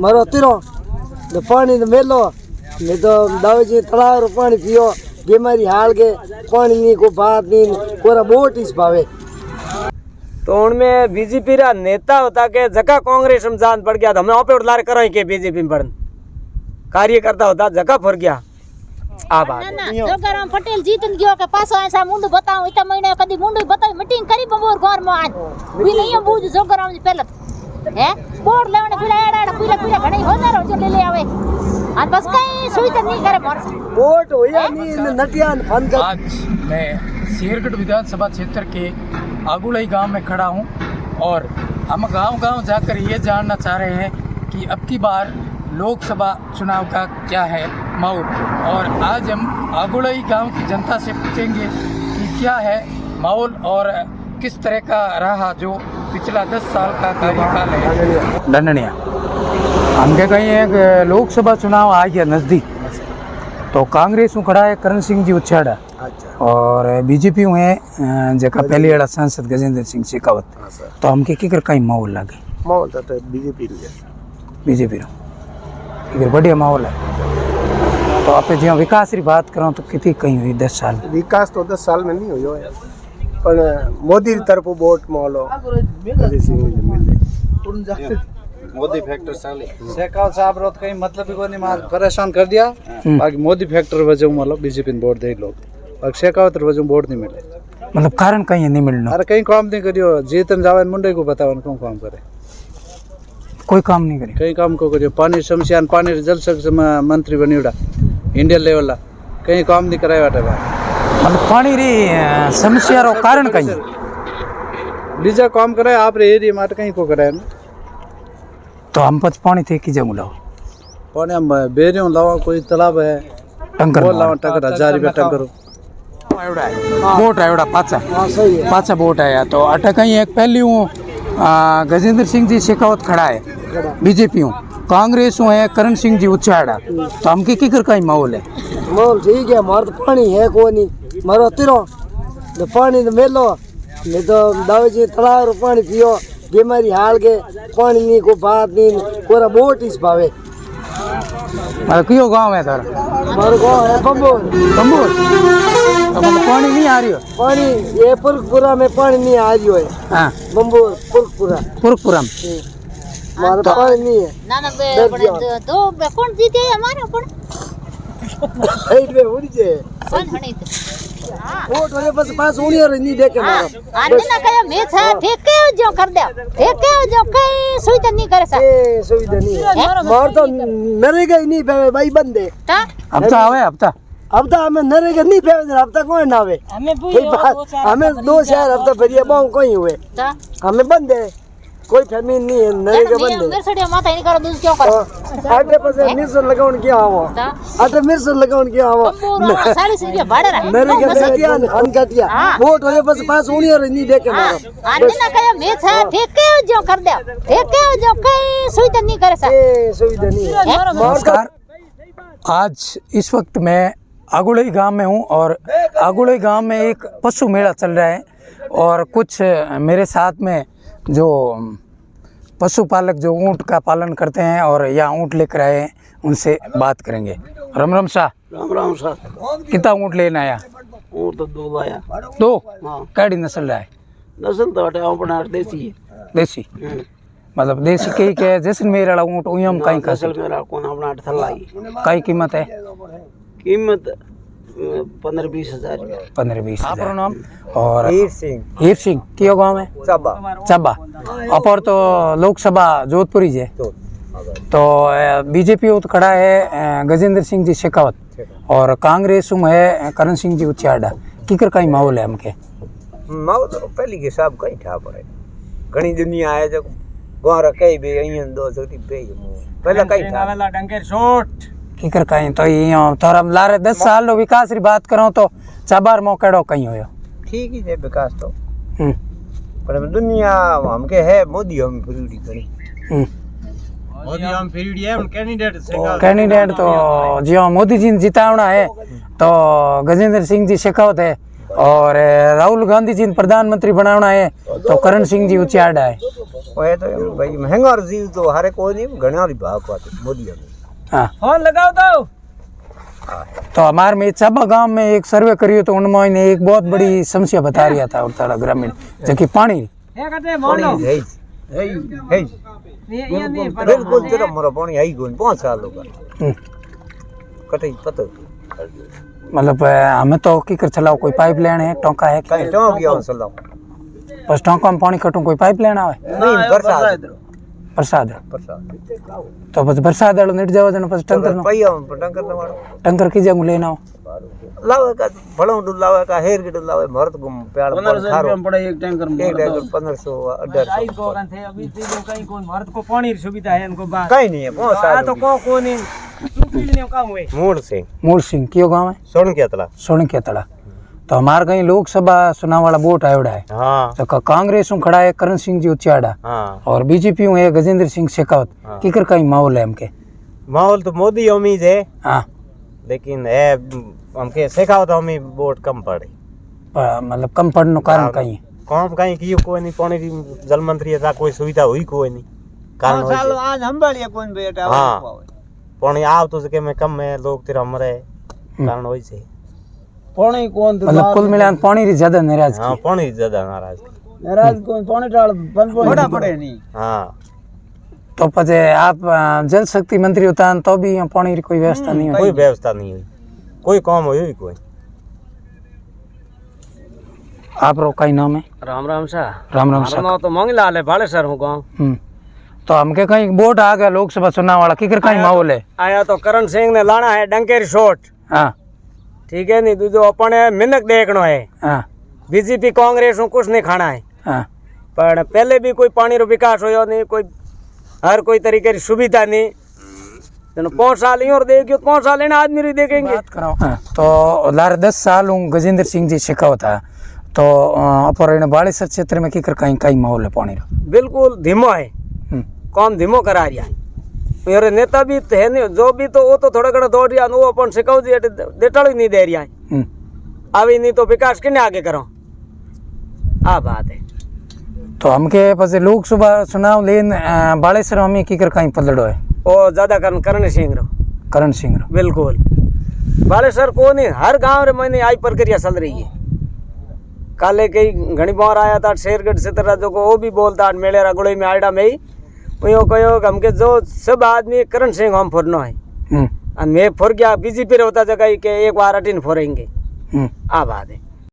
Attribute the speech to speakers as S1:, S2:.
S1: मारो तीरो तो पानी तो मेलो नहीं तो दावे जी तलाव पानी पियो बीमारी हाल के पानी नहीं को बात नहीं कोरा बोट इस भावे।
S2: तो उनमें बीजेपी रा नेता होता के जका कांग्रेस में जान पड़ गया तो हमें ऑपरेट लार कराई के बीजेपी में पड़न कार्यकर्ता होता जका फर गया आ बात
S3: जोगाराम पटेल जीतन गयो के पासो ऐसा मुंडू बताऊं इतना महीने कदी मुंडू बताई मीटिंग करी बंबोर घर में आज भी नहीं बूझ जोगाराम जी पहले है बोर्ड लेवने फिर एड़ा पीला पीला घणी हजार जो ले आवे आज बस कहीं सुविधा नहीं करे मोर
S1: वोट होया नहीं नटियान फन कर।
S4: आज मैं शेरगढ़ विधानसभा क्षेत्र के आगुड़ई गांव में खड़ा हूं और हम गांव-गांव जाकर ये जानना चाह रहे हैं कि अब की बार लोकसभा चुनाव का क्या है माहौल और आज हम आगुड़ई गांव की जनता से पूछेंगे कि क्या है माहौल और किस तरह का रहा जो पिछला 10 साल का कार्यकाल है। दंडनिया हमके कहीं एक लोकसभा चुनाव आ गया नज़दीक तो कांग्रेस में खड़ा है करण सिंह जी उछाड़ा और बीजेपी में जगह पहले वाला सांसद गजेंद्र सिंह शेखावत तो हमके किकर कहीं माहौल लगे
S1: माहौल तो
S4: बीजेपी रो इधर बढ़िया माहौल है। तो आप जो विकास की बात करो तो कितनी कहीं हुई 10 साल
S1: विकास तो 10 साल में नहीं हुई है पर मोदी की तरफ वोट माहौल
S5: मोदी फैक्टर साले
S6: शेखावत साहब रो कहीं मतलब भी कोनी मार परेशान कर दिया बाकी मोदी फैक्टर वजह मतलब बीजेपी ने वोट दे लोग और शेखावत वजह वोट नहीं मिले
S4: मतलब कारण कहीं नहीं मिलना
S6: अरे कहीं काम नहीं करियो जीतन जावन मुंडे को बतावन कौन काम करे
S4: कोई काम नहीं करे
S6: कहीं काम को करियो पानी समस्या पानी जल शक्ति मंत्री बनी उड़ा इंडिया लेवल कहीं काम नहीं कराया बाटे
S4: मतलब पानी री समस्या रो कारण कहीं
S6: बीजा काम करे आप रे एरिया माट कहीं को कराया
S4: तो हम पच पानी थे की जंग लाओ
S6: पानी हम बेरियों लावा कोई तालाब है
S4: टंकर
S6: वो लावा टंकर 1000 रुपया टंकर
S4: बोट है पाचा बोट आया तो अटक कहीं एक पहली हूँ गजेंद्र सिंह जी शेखावत खड़ा है बीजेपी हूँ कांग्रेस हूँ है करण सिंह जी उछाड़ा तो हमके किकर का ही माहौल है
S1: माहौल ठीक है मार तो पानी है को नहीं मारो तीरो तो पानी तो मेलो नहीं तो दावे जी तलाव पानी पियो बीमारी हाल के पानी नहीं को बात नहीं कोरा बोट इस भावे।
S4: मतलब क्यों गाँव है तारा
S1: हमारा गाँव है बम्बोर
S4: बम्बोर तो मतलब पानी नहीं आ रही हो
S1: पानी ये पुरखपुरा में पानी नहीं आ रही है
S4: हाँ
S1: बम्बोर पुरखपुरा में हमारा
S4: तो
S1: पानी नहीं है
S3: ना ना बड़े दो कौन जीते हमारे कौन
S1: साइड में उड़ी जे
S3: कौन हणी
S1: वोट होने बस पास उड़ी और नहीं देखे मारो
S3: आने ना कहे मैं था ठेके जो कर दे ठेके जो कहीं सुविधा नहीं करे सा
S1: ये सुविधा नहीं है मार तो नरेगा ही नहीं पे भाई बंदे
S3: ता
S4: अब तो आवे अब
S1: तो हमें नरेगा नहीं पे अब तक कौन ना आवे हमें 2 शहर अब तो फिर बांग कोई हुए
S3: ता
S1: हमें बंदे कोई फैमिली नहीं है नरेगा बंदे
S3: मेरे सड़िया माथा नहीं करो दूसरा क्यों कर
S1: आटे पर मिर्च लगाउन क्या हुआ आटे मिर्च लगाउन क्या हुआ
S3: 40 रुपया भाड़ा रहा
S1: नरेगा सटिया अनकटिया वोट होने बस पास उड़ी और नहीं देखे मारो
S3: आने ना कहे मैं था ठेके जो कर दे ठेके जो कहीं सुविधा नहीं करे सा
S1: ये सुविधा नहीं है।
S4: नमस्कार आज इस वक्त मैं आगुड़ई गांव में हूं और आगुड़ई गांव में एक पशु मेला चल रहा है और कुछ मेरे साथ में जो पशुपालक जो ऊँट का पालन करते हैं और या ऊँट लेकर आए हैं उनसे बात करेंगे। राम शाह
S1: राम साहब
S4: कितना ऊँट लेना आया
S1: ऊँट तो 2 लाया
S4: 2
S1: हाँ
S4: कैडी नस्ल रहा है
S1: नस्ल तो अटे अपना देसी है
S4: देसी मतलब देसी कई के जैसलमेर वाला ऊँट उयम कहीं का
S1: नस्ल मेरा कौन अपना थलाई
S4: कई कीमत है
S1: कीमत 15-20 हजार
S4: 15-20 आपका नाम और
S1: हीर
S4: सिंह कियो गाँव है चब्बा अपर तो लोकसभा जोधपुरी है तो बीजेपी तो खड़ा है गजेंद्र सिंह जी शेखावत और कांग्रेस में है करण सिंह जी उछाड़ा किकर का ही माहौल है हमके
S2: माहौल तो पहली के सब कहीं था पड़े घनी दुनिया है जो गाँव कई भी अहियन 200 पे पहले कहीं था वाला डंगर शॉट
S4: किकर कहीं तो ये थोड़ा लारे 10 साल रो विकास री बात करो तो चाबार मौकेड़ो कहीं होयो
S2: ठीक ही है विकास तो पर दुनिया हमके है मोदी हम फिरड़ी करी मोदी हम फिरड़ी है
S4: कैंडिडेट तो जियो मोदी जी ने जितावना है तो गजेंद्र सिंह जी शेखावत है और राहुल गांधी जी ने प्रधानमंत्री बनाना है तो करण सिंह जी ऊंचे आड़ा है।
S5: ओए तो भाई महंगा जीव तो हरे कोई नहीं घणा री भाव पाते मोदी
S4: हाँ
S2: फोन लगाओ
S4: तो हमारे में चाबा गांव में एक सर्वे करियो तो उनमें ने एक बहुत बड़ी समस्या बता रहा था उड़ताड़ा ग्रामीण जो कि पानी
S5: है बिल्कुल तेरा मोरा पानी आई गोन 5 साल होगा कटे पता
S4: मतलब हमें तो की कर चलाओ कोई पाइपलाइन है टोंका है
S5: कहीं तो गया सलाम
S4: बस टोंका में पानी कटू कोई पाइपलाइन आवे
S5: नहीं बरसात
S4: प्रसाद
S5: बरसात
S4: तो बस प्रसाद वालों निट जाओ जन बस टंकर नो
S5: पैया टंकर न वालो
S4: टंकर की जगह लेना हो
S5: लावे का भलो डुल लावे का हेर के डुल लावे भरत गुम प्याड़
S2: 1500 रुपया में पड़े एक टैंकर में।
S5: एक टैंकर 1500
S2: आई
S5: 1800
S2: को गन थे अभी चीजों कहीं कोई भारत को पानी की सुविधा है इनको बात
S5: कहीं नहीं है 5
S2: आ
S5: साल
S2: तो को नहीं पीने काम हुए
S5: मूड सिंह
S4: कियो गांव है
S5: सोन के तला
S4: सोने के तड़ा तो हमारे कहीं लोकसभा चुनाव वाला वोट आयोड़ा है
S5: हाँ
S4: तो कांग्रेस में खड़ा है करण सिंह जी उच्चाड़ा
S5: हाँ
S4: और बीजेपी में है गजेंद्र सिंह शेखावत किकर कहीं माहौल है हमके
S5: माहौल तो मोदी उम्मीद है
S4: हाँ
S5: लेकिन है हमके शेखावत हमें वोट कम पड़े
S4: मतलब कम पड़ने कारण कहीं है
S5: काम कहीं की कोई नहीं पानी की जल मंत्री था कोई सुविधा हुई कोई नहीं कारण
S2: आज हम बढ़िया कौन बेटा
S5: हाँ पानी आप तो सके में कम है लोग तेरा मरे कारण वही से
S2: पानी कौन
S4: मतलब कुल मिला पानी री ज्यादा नाराज
S5: हाँ पानी ज्यादा नाराज
S2: नाराज कौन पानी डाल बड़ा पड़े नहीं
S5: हाँ
S4: तो पचे आप जल शक्ति मंत्री होता तो भी यहाँ पानी की कोई व्यवस्था नहीं
S5: कोई व्यवस्था नहीं हुई कोई काम हुई कोई
S4: आप रो कहीं नाम है
S2: राम राम सा
S4: राम राम
S2: हमारा नाम तो मंगलाल है भाड़े सर हूँ गाँव
S4: तो हमके कहीं वोट आ गया लोकसभा चुनाव वाला किकर कहीं माहौल है
S2: आया तो करण सिंह ने लाना है डंकेर शॉट
S4: हाँ
S2: ठीक है नहीं दूजो अपने मिनक देखना है
S4: हाँ
S2: बीजेपी कांग्रेस में कुछ नहीं खाना है
S4: हाँ
S2: पर पहले भी कोई पानी रो विकास हो नहीं कोई हर कोई तरीके की सुविधा नहीं 5 साल ही और देगी 5 साल लेना आदमी री देखेंगे
S4: बात कराओ तो लारे 10 साल हूँ गजेंद्र सिंह जी शेखावत है तो अपर बाड़ेसर क्षेत्र में किकर कहीं कहीं माहौल है पानी रो
S2: बिल्कुल धीमो है काम धीमो करा रहा है मेरे नेता भी है नहीं जो भी तो वो तो थोड़ा घड़ा दौड़ रहा वो अपन सिखाओ जी देटाड़ नहीं दे रहा है अभी नहीं तो विकास किन्ने आगे करो आ बात है
S4: तो हमके पास लोकसभा चुनाव लेन बाड़ेसर में किकर कहीं पलड़ो है
S2: वो ज्यादा करण सिंह रो
S4: करण सिंह रो
S2: बिल्कुल बालेसर को नहीं हर गांव रे मैंने आई प्रक्रिया चल रही है काले कई घनी बार आया था शेरगढ़ से तरह जो को वो भी बोलता मेले रगड़ोई में आड़ा में ही वो कहो हमके जो सब आदमी करण सिंह हम फुरनो है मैं फुर गया बीजेपी रे होता जगह के एक बार अटीन फुरेंगे आ बात है